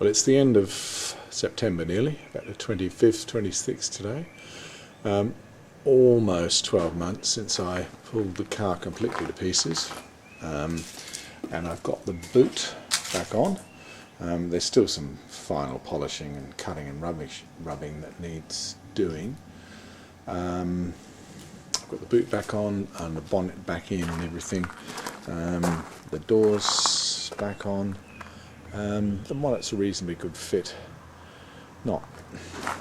Well, it's the end of September nearly, about the 25th, 26th today. Almost 12 months since I pulled the car completely to pieces. And I've got the boot back on. There's still some final polishing and cutting and rubbing that needs doing. I've got the boot back on and the bonnet back in and everything. The doors back on. The bonnet's a reasonably good fit. Not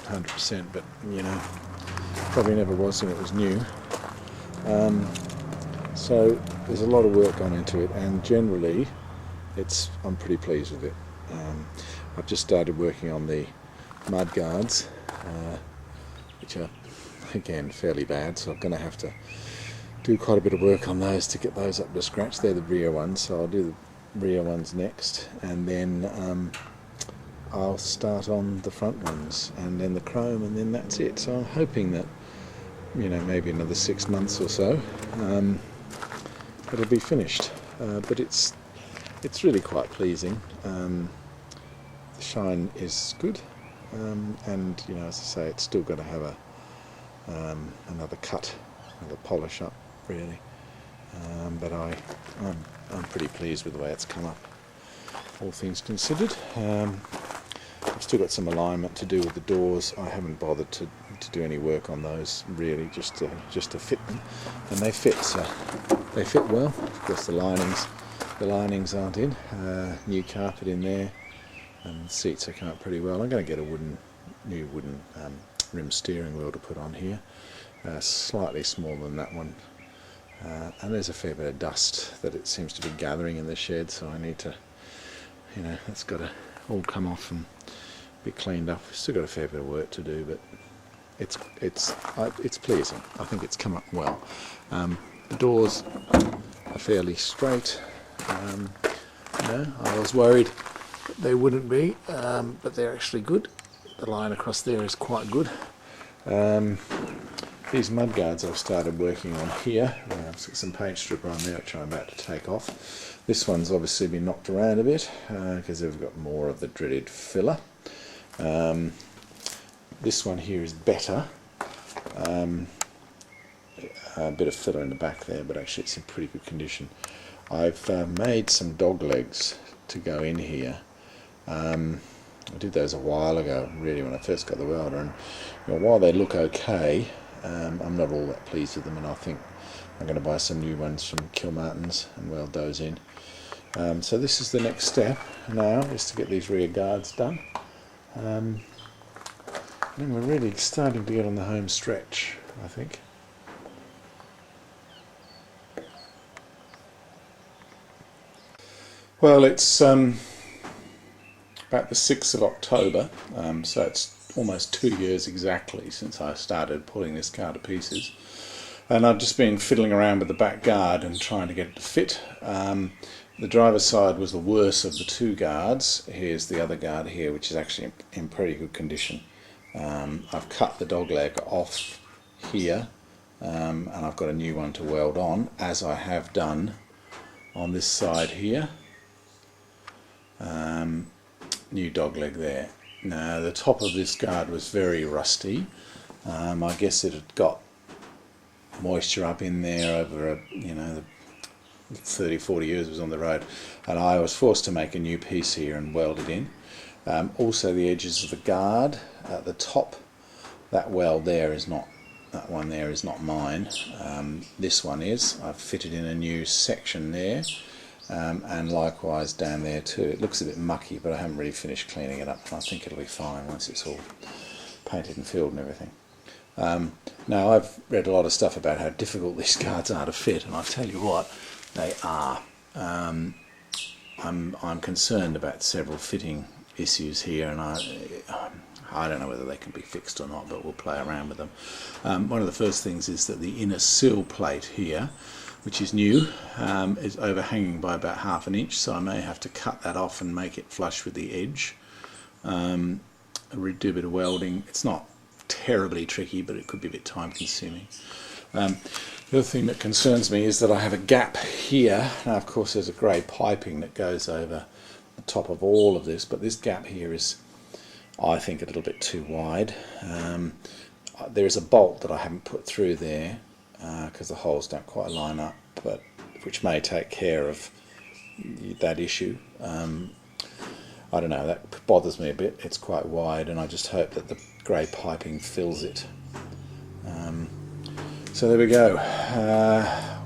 100%, but you know, probably never was when it was new. So there's a lot of work gone into it, and generally I'm pretty pleased with it. I've just started working on the mudguards, which are again fairly bad, so I'm going to have to do quite a bit of work on those to get those up to scratch. They're the rear ones, so I'll do the rear ones next, and then I'll start on the front ones, and then the chrome, and then that's it. So I'm hoping that, you know, maybe another 6 months or so, it'll be finished. But it's really quite pleasing. The shine is good, and you know, as I say, it's still going to have another cut, another polish up, really. But I'm pretty pleased with the way it's come up, all things considered. I've still got some alignment to do with the doors. I haven't bothered to do any work on those really, just to fit them, and they fit. So they fit well. Of course, the linings aren't in. New carpet in there, and the seats have come up pretty well. I'm going to get a new wooden rim steering wheel to put on here, slightly smaller than that one. And there's a fair bit of dust that it seems to be gathering in the shed, so I need to, you know, that's got to all come off and be cleaned up. We've still got a fair bit of work to do, but it's pleasing. I think it's come up well. The doors are fairly straight. You know, I was worried that they wouldn't be, but they're actually good. The line across there is quite good. These mudguards I've started working on here. I've got some paint stripper on there which I'm about to take off. This one's obviously been knocked around a bit because they've got more of the dreaded filler. This one here is better. A bit of filler in the back there, but actually it's in pretty good condition. I've made some dog legs to go in here. I did those a while ago, really, when I first got the welder, and you know, while they look okay, I'm not all that pleased with them, and I think I'm going to buy some new ones from Kilmartin's and weld those in. So this is the next step now, is to get these rear guards done. And then we're really starting to get on the home stretch, I think. Well, it's about the 6th of October, so it's almost 2 years exactly since I started pulling this car to pieces, and I've just been fiddling around with the back guard and trying to get it to fit. The driver's side was the worst of the two guards. Here's the other guard here, which is actually in pretty good condition. I've cut the dog leg off here, and I've got a new one to weld on, as I have done on this side here. New dog leg there. Now the top of this guard was very rusty. I guess it had got moisture up in there over the 30-40 years it was on the road, and I was forced to make a new piece here and weld it in. Also the edges of the guard at the top, that weld there is not, that one there is not mine. This one is. I've fitted in a new section there. And likewise down there too. It looks a bit mucky, but I haven't really finished cleaning it up. I think it'll be fine once it's all painted and filled and everything. Now, I've read a lot of stuff about how difficult these guards are to fit, and I tell you what, they are. I'm concerned about several fitting issues here, and I don't know whether they can be fixed or not, but we'll play around with them. One of the first things is that the inner sill plate here, which is new, is overhanging by about ½ an inch, so I may have to cut that off and make it flush with the edge. Do a bit of welding. It's not terribly tricky, but it could be a bit time consuming. The other thing that concerns me is that I have a gap here. Now of course there's a grey piping that goes over the top of all of this, but this gap here is, I think, a little bit too wide. There is a bolt that I haven't put through there because the holes don't quite line up, but which may take care of that issue. I don't know, that bothers me a bit. It's quite wide, and I just hope that the grey piping fills it. So there we go.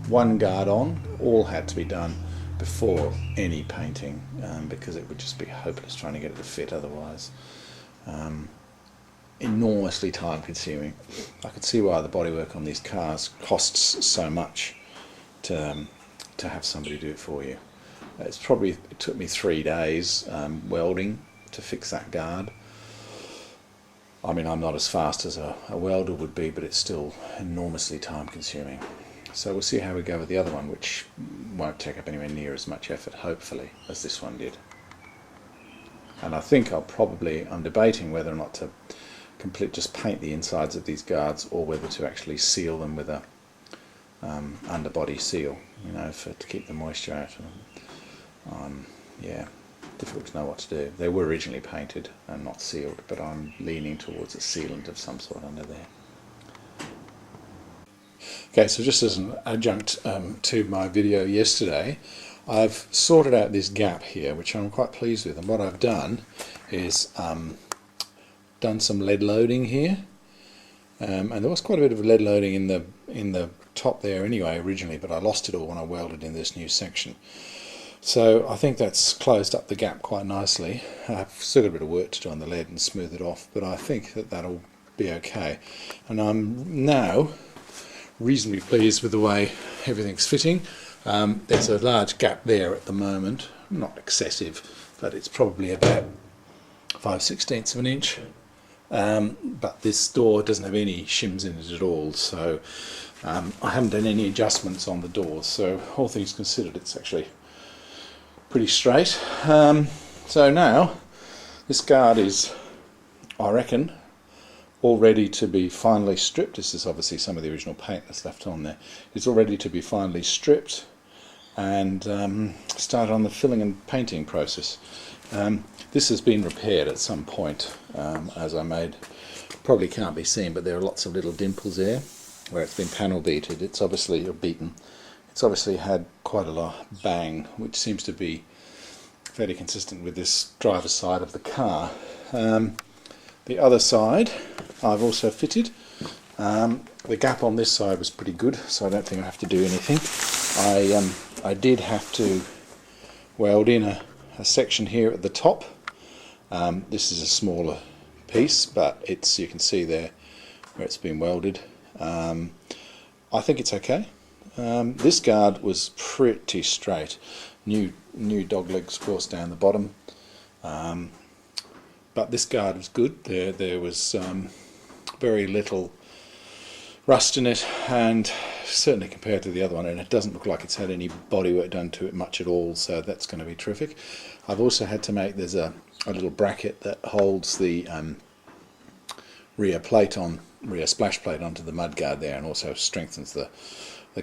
One guard on. All had to be done before any painting, because it would just be hopeless trying to get it to fit otherwise. Enormously time consuming. I could see why the bodywork on these cars costs so much to have somebody do it for you. It took me 3 days welding to fix that guard. I mean, I'm not as fast as a welder would be, but it's still enormously time consuming. So we'll see how we go with the other one, which won't take up anywhere near as much effort, hopefully, as this one did. And I think I'm debating whether or not to just paint the insides of these guards, or whether to actually seal them with a underbody seal, to keep the moisture out. Yeah, difficult to know what to do. They were originally painted and not sealed, but I'm leaning towards a sealant of some sort under there. Okay, so just as an adjunct to my video yesterday, I've sorted out this gap here, which I'm quite pleased with, and what I've done is done some lead loading here, and there was quite a bit of lead loading in the top there anyway originally, but I lost it all when I welded in this new section. So I think that's closed up the gap quite nicely. I've still got a bit of work to do on the lead and smooth it off, but I think that that'll be okay. And I'm now reasonably pleased with the way everything's fitting. There's a large gap there at the moment, not excessive, but it's probably about 5/16 of an inch. But this door doesn't have any shims in it at all, so I haven't done any adjustments on the doors, so all things considered, it's actually pretty straight. So now this guard is, I reckon, all ready to be finally stripped. This is obviously some of the original paint that's left on there. It's all ready to be finally stripped and start on the filling and painting process. This has been repaired at some point, as I made. Probably can't be seen, but there are lots of little dimples there where it's been panel beaten. It's obviously It's obviously had quite a lot of bang, which seems to be fairly consistent with this driver's side of the car. The other side I've also fitted. The gap on this side was pretty good, so I don't think I have to do anything. I did have to weld in a section here at the top. This is a smaller piece, but you can see there where it's been welded. I think it's okay. This guard was pretty straight. New dog legs, of course, down the bottom. But this guard was good. There was very little rust in it, and certainly compared to the other one, and it doesn't look like it's had any bodywork done to it much at all, so that's going to be terrific. I've also had to make, there's a little bracket that holds the rear splash plate onto the mudguard there, and also strengthens the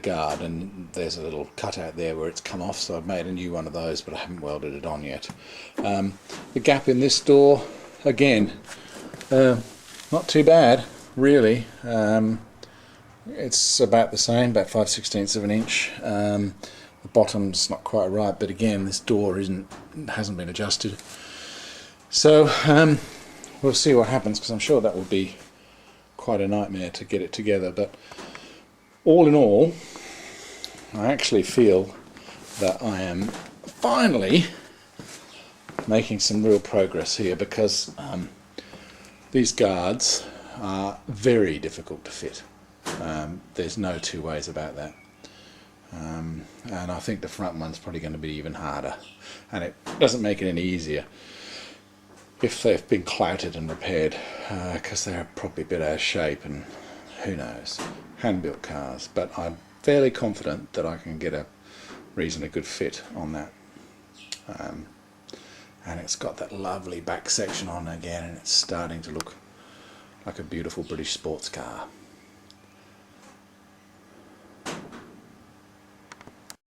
guard, and there's a little cutout there where it's come off, so I've made a new one of those, but I haven't welded it on yet. The gap in this door, again, not too bad really. It's about the same, about 5/16 of an inch. The bottom's not quite right, but again, this door hasn't been adjusted, so we'll see what happens, because I'm sure that will be quite a nightmare to get it together. But all in all, I actually feel that I am finally making some real progress here, because these guards are very difficult to fit. There's no two ways about that. And I think the front one's probably going to be even harder, and it doesn't make it any easier if they've been clouted and repaired, because they're probably a bit out of shape, and who knows, hand-built cars. But I'm fairly confident that I can get a reasonably good fit on that. And it's got that lovely back section on again, and it's starting to look like a beautiful British sports car.